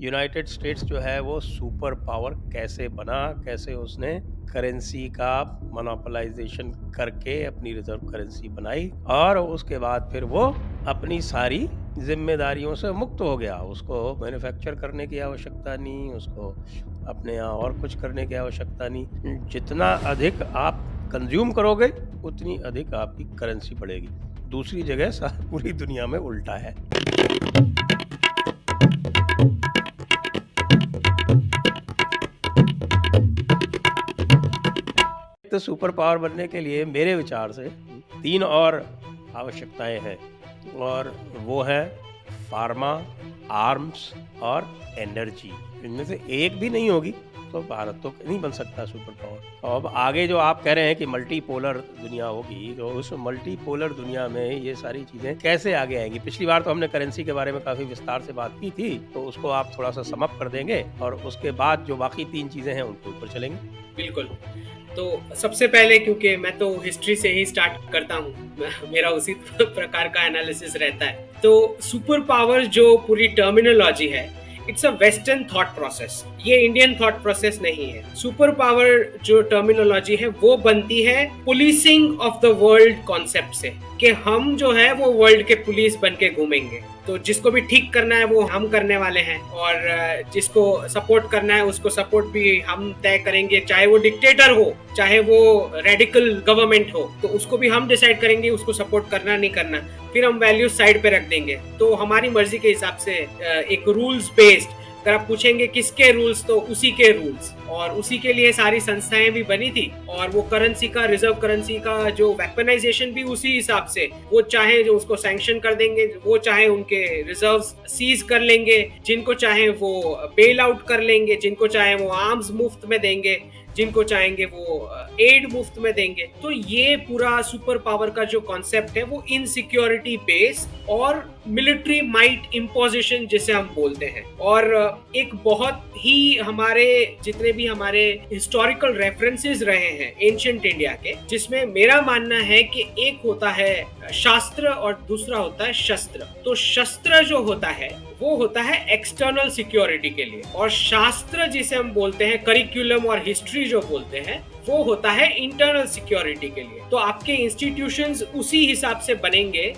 United states जो है वो सुपर पावर कैसे बना, कैसे उसने करेंसी का मोनोपोलाइजेशन करके अपनी रिजर्व करेंसी बनाई और उसके बाद फिर वो अपनी सारी जिम्मेदारियों से मुक्त हो गया। उसको मैन्युफैक्चर करने की आवश्यकता नहीं, उसको अपने यहाँ और कुछ करने की आवश्यकता नहीं। जितना अधिक आप कंज्यूम करोगे उतनी अधिक आपकी करेंसी बढ़ेगी। दूसरी जगह पूरी दुनिया में उल्टा है। तो सुपर पावर बनने के लिए मेरे विचार से 3 और आवश्यकताएँ हैं और वो है फार्मा, आर्म्स और एनर्जी। इनमें से एक भी नहीं होगी तो भारत तो नहीं बन सकता सुपर पावर। और अब आगे जो आप कह रहे हैं कि मल्टीपोलर दुनिया होगी, तो उस मल्टीपोलर दुनिया में ये सारी चीज़ें कैसे आगे आएँगी? पिछली बार तो हमने करेंसी के बारे में काफ़ी विस्तार से बात की थी, तो उसको आप थोड़ा-सा सम अप कर देंगे और उसके बाद जो बाकी 3 चीज़ें हैं उनके ऊपर चलेंगे। बिल्कुल। तो सबसे पहले, क्योंकि मैं तो हिस्ट्री से ही स्टार्ट करता हूँ, मेरा उसी प्रकार का एनालिसिस रहता है। तो सुपर पावर जो पूरी टर्मिनोलॉजी है, it's a western thought process, ये इंडियन थॉट प्रोसेस नहीं है। सुपर पावर जो टर्मिनोलॉजी है वो बनती है policing of the world concept से, कि हम जो है वो वर्ल्ड के पुलिस बन के घूमेंगे। तो जिसको भी ठीक करना है वो हम करने वाले हैं, और जिसको सपोर्ट करना है उसको सपोर्ट भी हम तय करेंगे, चाहे वो डिक्टेटर हो, चाहे वो रेडिकल गवर्नमेंट हो, तो उसको भी हम डिसाइड करेंगे उसको सपोर्ट करना नहीं करना। फिर हम वैल्यूज साइड पे रख देंगे, तो हमारी मर्जी के हिसाब से एक रूल्स बेस्ड, अगर आप पूछेंगे किसके रूल्स, तो उसी के रूल्स, और उसी के लिए सारी संस्थाएं भी बनी थी। और वो करेंसी का, रिजर्व करेंसी का जो वेपनाइजेशन भी उसी हिसाब से, वो चाहे जो उसको सैंक्शन कर देंगे, वो चाहे उनके रिजर्व्स सीज कर लेंगे, जिनको चाहे वो बेल आउट कर लेंगे, जिनको चाहे वो आर्म्स मुफ्त में देंगे, जिनको चाहेंगे वो एड मुफ्त में देंगे। तो ये पूरा सुपर पावर का जो कॉन्सेप्ट है वो इनसिक्योरिटी बेस और मिलिट्री माइट इम्पोजिशन जिसे हम बोलते हैं। और एक बहुत ही हमारे जितने भी हमारे हिस्टोरिकल रेफरेंसेस रहे हैं एंशिएंट इंडिया के, जिसमें मेरा मानना है कि एक होता है शास्त्र और दूसरा होता है शस्त्र। तो शस्त्र जो होता है वो होता है एक्सटर्नल सिक्योरिटी के लिए, और शास्त्र जिसे हम बोलते हैं, करिकुलम और हिस्ट्री जो बोलते हैं, वो होता है इंटरनल सिक्योरिटी के लिए। तो आपके इंस्टीट्यूशंस उसी हिसाब से बनेंगे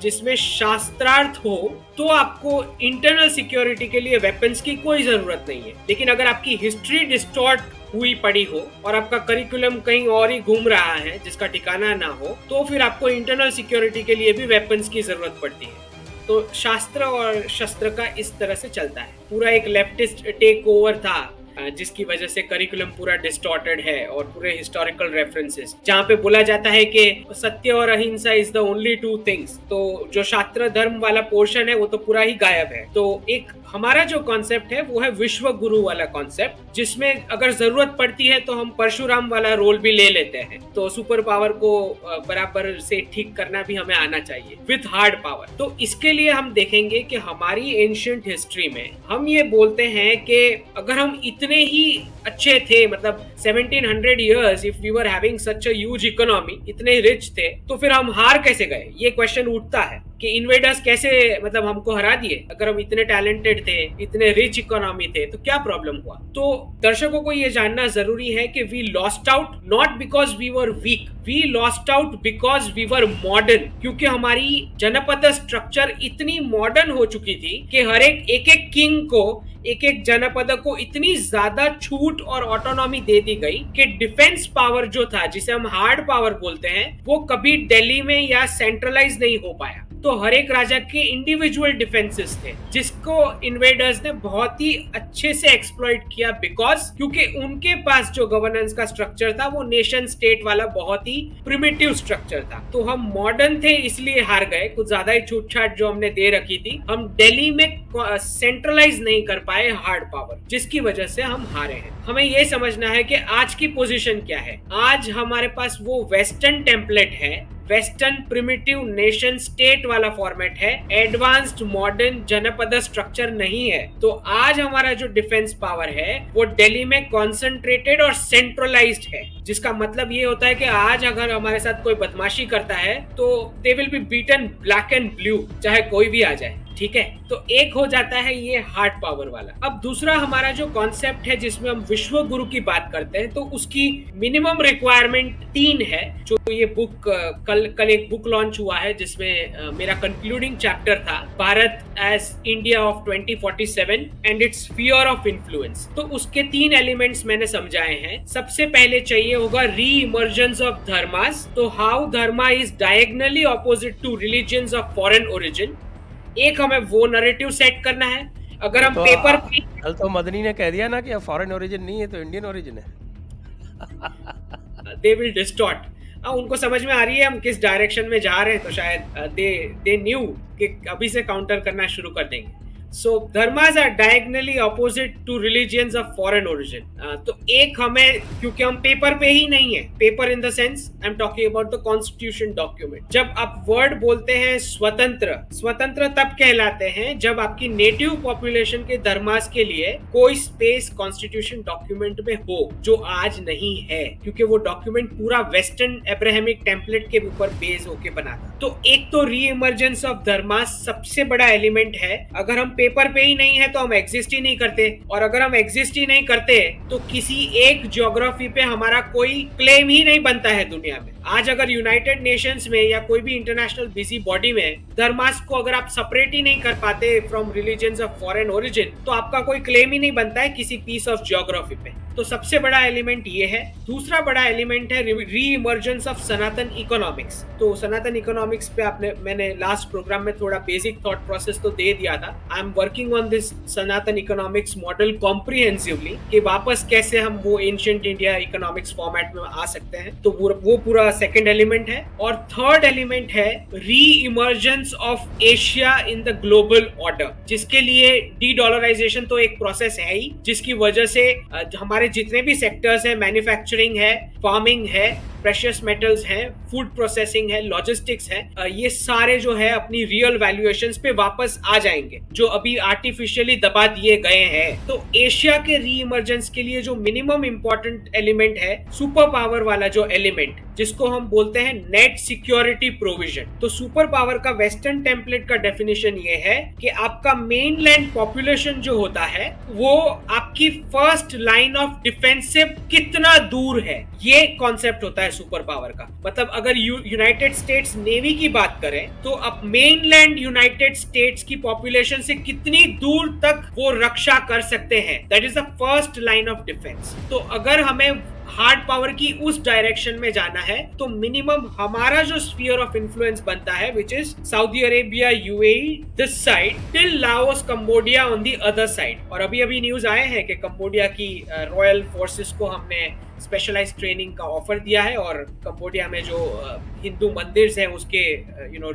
जिसमें शास्त्रार्थ हो, तो आपको इंटरनल सिक्योरिटी के लिए वेपन्स की कोई जरूरत नहीं है। लेकिन अगर आपकी हिस्ट्री डिस्टॉर्ट हुई पड़ी हो और आपका करिकुलम कहीं और ही घूम रहा है जिसका ठिकाना ना हो, तो फिर आपको इंटरनल सिक्योरिटी के लिए भी वेपन्स की जरूरत पड़ती है। तो शास्त्र और शस्त्र का इस तरह से चलता है। पूरा एक लेफ्टिस्ट टेक ओवर था जिसकी वजह से करिकुलम पूरा डिस्टॉर्टेड है, और पूरे हिस्टोरिकल रेफरेंसेस जहाँ पे बोला जाता है कि सत्य और अहिंसा इज द ओनली 2 थिंग्स, तो जो शास्त्र धर्म वाला पोर्शन है वो तो पूरा ही गायब है। तो एक हमारा जो कॉन्सेप्ट है वो है विश्व गुरु वाला कॉन्सेप्ट, जिसमें अगर जरूरत पड़ती है तो हम परशुराम वाला रोल भी ले लेते हैं। तो सुपर पावर को बराबर से ठीक करना भी हमें आना चाहिए विथ हार्ड पावर। तो इसके लिए हम देखेंगे कि हमारी एंशिएंट हिस्ट्री में हम ये बोलते हैं कि अगर हम इतने ही अच्छे थे, मतलब 1700 years if we were having such a huge economy, इतने रिच थे, तो फिर हम हार कैसे गए? ये क्वेश्चन उठता है कि इन्वेडर्स कैसे मतलब हमको हरा दिए। अगर हम इतने टैलेंटेड थे, इतने रिच इकोनॉमी थे, तो क्या प्रॉब्लम हुआ? तो दर्शकों को ये जानना जरूरी है कि we lost out not because we were weak, we lost out because we were modern. क्योंकि हमारी जनपद स्ट्रक्चर इतनी मॉडर्न हो चुकी थी कि हर एक किंग को, एक एक जनपद को इतनी ज्यादा छूट और ऑटोनॉमी दे दी गई कि डिफेंस पावर जो था, जिसे हम हार्ड पावर बोलते हैं, वो कभी दिल्ली में या सेंट्रलाइज नहीं हो पाया। तो हर एक राजा के इंडिविजुअल डिफेंसेस थे, जिसको इन्वेडर्स ने बहुत ही अच्छे से एक्सप्लॉइट किया, बिकॉज क्योंकि उनके पास जो गवर्नेंस का स्ट्रक्चर था वो नेशन स्टेट वाला बहुत ही प्रिमिटिव स्ट्रक्चर था। तो हम मॉडर्न थे इसलिए हार गए, कुछ ज्यादा ही छूट छाट जो हमने दे रखी थी। हम दिल्ली में सेंट्रलाइज नहीं कर पाए हार्ड पावर, जिसकी वजह से हम हारे हैं। हमें ये समझना है कि आज की पोजीशन क्या है। आज हमारे पास वो वेस्टर्न टेम्पलेट है, वेस्टर्न प्रिमिटिव नेशन स्टेट वाला फॉर्मेट है, एडवांस्ड मॉडर्न जनपद स्ट्रक्चर नहीं है। तो आज हमारा जो डिफेंस पावर है वो दिल्ली में कॉन्सेंट्रेटेड और सेंट्रलाइज्ड है, जिसका मतलब ये होता है कि आज अगर हमारे साथ कोई बदमाशी करता है तो they will be beaten black and blue, चाहे कोई भी आ जाए। ठीक है, तो एक हो जाता है ये हार्ड पावर वाला। अब दूसरा हमारा जो कॉन्सेप्ट है जिसमें हम विश्व गुरु की बात करते हैं, तो उसकी मिनिमम रिक्वायरमेंट 3 है। जो ये बुक कल एक बुक लॉन्च हुआ है जिसमें मेरा कंक्लूडिंग चैप्टर था, Bharat as India of 2047 and its sphere of influence. तो उसके 3 एलिमेंट्स मैंने समझाए हैं। सबसे पहले चाहिए होगा री इमर्जेंस ऑफ धर्मास, तो how dharma is diagonally opposite to religions of foreign origin. एक हमें वो नैरेटिव सेट करना है। अगर हम तो पेपर कल तो मदनी ने कह दिया ना कि फॉरेन ओरिजिन नहीं है तो इंडियन ओरिजिन है। दे विल डिस्टॉर्ट, उनको समझ में आ रही है हम किस डायरेक्शन में जा रहे हैं, तो शायद दे न्यू कि अभी से काउंटर करना शुरू कर देंगे। So dharmas are diagonally opposite to religions of foreign origin. तो एक हमें, क्योंकि हम पेपर पे ही नहीं है, paper in the sense I am talking about the constitution document. जब आप वर्ड बोलते हैं स्वतंत्र, स्वतंत्र तब कहलाते हैं जब आपकी नेटिव पॉपुलेशन के धर्मास के लिए कोई स्पेस कॉन्स्टिट्यूशन डॉक्यूमेंट में हो, जो आज नहीं है, क्योंकि वो डॉक्यूमेंट पूरा वेस्टर्न एब्राहमिक टेम्पलेट के ऊपर बेस होके बना था। तो एक तो री इमर्जेंस ऑफ धर्मास सबसे बड़ा एलिमेंट है। अगर हम पेपर पे ही नहीं है तो हम एग्जिस्ट ही नहीं करते, और अगर हम एग्जिस्ट ही नहीं करते तो किसी एक ज्योग्राफी पे हमारा कोई क्लेम ही नहीं बनता है दुनिया में। आज अगर यूनाइटेड नेशंस में या कोई भी इंटरनेशनल बिजी बॉडी में धर्मास को अगर आप सेपरेट ही नहीं कर पाते from religions of foreign origin, तो आपका कोई क्लेम ही नहीं बनता है किसी पीस ऑफ ज्योग्राफी पे। तो सबसे बड़ा एलिमेंट ये है। दूसरा बड़ा एलिमेंट है री इमर्जेंस ऑफ सनातन इकोनॉमिक्स। तो सनातन इकोनॉमिक्स पे मैंने लास्ट प्रोग्राम में थोड़ा बेसिक थॉट प्रोसेस तो दे दिया था। I am working on this Sanatan economics model comprehensively, कि वापस कैसे हम वो एंशिएंट इंडिया इकोनॉमिक्स फॉर्मेट में आ सकते हैं। तो वो पूरा सेकेंड एलिमेंट है। और थर्ड एलिमेंट है री emergence of Asia in the global order, जिसके लिए डी डॉलराइजेशन तो एक प्रोसेस है ही, जिसकी वजह से हमारे जितने भी सेक्टर्स है, मैन्युफैक्चरिंग है, फार्मिंग है, प्रेशियस मेटल्स हैं, फूड प्रोसेसिंग है, लॉजिस्टिक्स है, ये सारे जो है अपनी रियल वैल्यूएशंस पे वापस आ जाएंगे, जो अभी आर्टिफिशियली दबा दिए गए हैं। तो एशिया के री इमर्जेंस के लिए जो मिनिमम इंपॉर्टेंट एलिमेंट है, सुपर पावर वाला जो एलिमेंट, जिसको हम बोलते हैं नेट सिक्योरिटी प्रोविजन। तो सुपर पावर का वेस्टर्न टेम्पलेट का डेफिनेशन ये है कि आपका मेनलैंड पॉपुलेशन जो होता है वो आपकी फर्स्ट लाइन ऑफ डिफेंस से कितना दूर है, ये कॉन्सेप्ट होता है सुपर पावर का। मतलब अगर यूनाइटेड स्टेट्स नेवी की बात करें तो अब मेनलैंड यूनाइटेड स्टेट्स की पॉपुलेशन से कितनी दूर तक वो रक्षा कर सकते हैं, that is the first line of defence. तो अगर हमें हार्ड पावर की उस डायरेक्शन में जाना है तो मिनिमम हमारा जो स्फीयर ऑफ इन्फ्लुएंस बनता है, which is Saudi Arabia, UAE this side till Laos, Cambodia on the other side. और अभी अभी न्यूज आए हैं कि कंबोडिया की रॉयल फोर्सेस को हमने स्पेशलाइज्ड ट्रेनिंग का ऑफर दिया है, और कंबोडिया में जो हिंदू मंदिर हैं उसके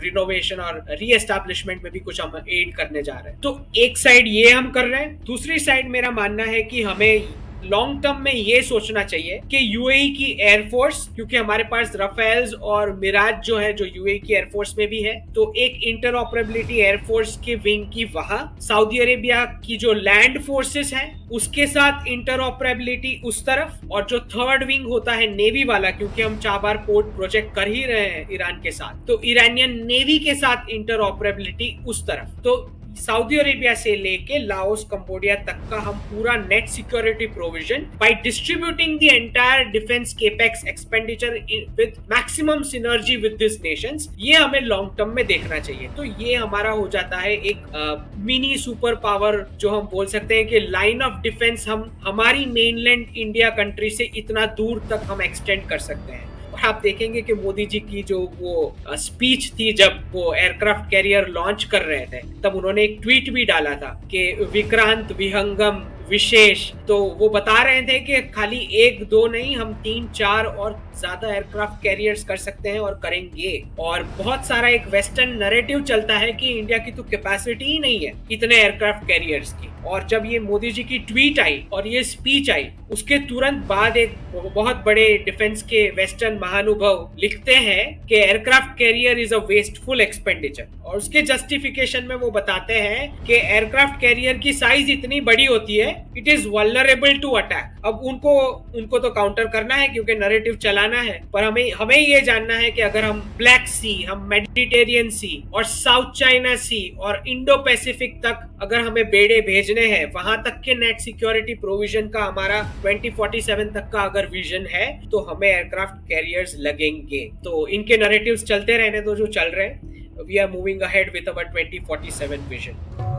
रिनोवेशन और रीएस्टैब्लिशमेंट में भी कुछ हम एड करने जा रहे हैं। तो एक साइड ये हम कर रहे हैं। दूसरी साइड मेरा मानना है कि हमें लॉन्ग टर्म में ये सोचना चाहिए कि यूएई की एयरफोर्स, क्योंकि हमारे पास रफेल्स और मिराज जो है, जो यूएई की एयरफोर्स में भी है, तो एक इंटरऑपरेबिलिटी एयरफोर्स की विंग की वहां, सऊदी अरेबिया की जो लैंड फोर्सेस हैं उसके साथ इंटरऑपरेबिलिटी उस तरफ, और जो थर्ड विंग होता है नेवी वाला, क्योंकि हम चाबार पोर्ट प्रोजेक्ट कर ही रहे हैं ईरान के साथ, तो ईरानियन नेवी के साथ इंटरऑपरेबिलिटी उस तरफ। तो सऊदी अरेबिया से लेके लाओस, कंबोडिया तक का हम पूरा net security provision by distributing the entire defence capex expenditure with maximum synergy with this nations, ये हमें लॉन्ग टर्म में देखना चाहिए। तो ये हमारा हो जाता है एक मिनी सुपर पावर, जो हम बोल सकते हैं कि लाइन ऑफ डिफेंस हम हमारी मेनलैंड इंडिया कंट्री से इतना दूर तक हम एक्सटेंड कर सकते हैं। और आप देखेंगे कि मोदी जी की जो वो स्पीच थी जब वो एयरक्राफ्ट कैरियर लॉन्च कर रहे थे, तब उन्होंने एक ट्वीट भी डाला था कि विक्रांत, विहंगम, विशेष। तो वो बता रहे थे कि खाली 1-2 नहीं, हम 3-4 और ज्यादा एयरक्राफ्ट कैरियर्स कर सकते हैं और करेंगे। और बहुत सारा एक वेस्टर्न नैरेटिव चलता है कि इंडिया की तो कैपेसिटी ही नहीं है इतने एयरक्राफ्ट कैरियर्स की, और जब ये मोदी जी की ट्वीट आई और ये स्पीच आई, उसके तुरंत बाद एक बहुत बड़े डिफेंस के वेस्टर्न महानुभव लिखते हैं कि aircraft carrier is a wasteful expenditure, और उसके जस्टिफिकेशन में वो बताते हैं कि एयरक्राफ्ट कैरियर की साइज इतनी बड़ी होती है, it is vulnerable to attack. अब उनको तो काउंटर करना है क्योंकि नैरेटिव चलाना है, पर हमें ये जानना है कि अगर हम ब्लैक सी, हम मेडिटेरियन सी और साउथ चाइना सी और इंडो पैसिफिक तक अगर हमें बेड़े भेजने हैं, वहां तक के नेट सिक्योरिटी प्रोविजन का हमारा 2047 तक का अगर विजन है, तो हमें एयरक्राफ्ट कैरियर्स लगेंगे। तो इनके नैरेटिव्स चलते रहने दो जो चल रहे हैं। We are moving ahead with our 2047 vision.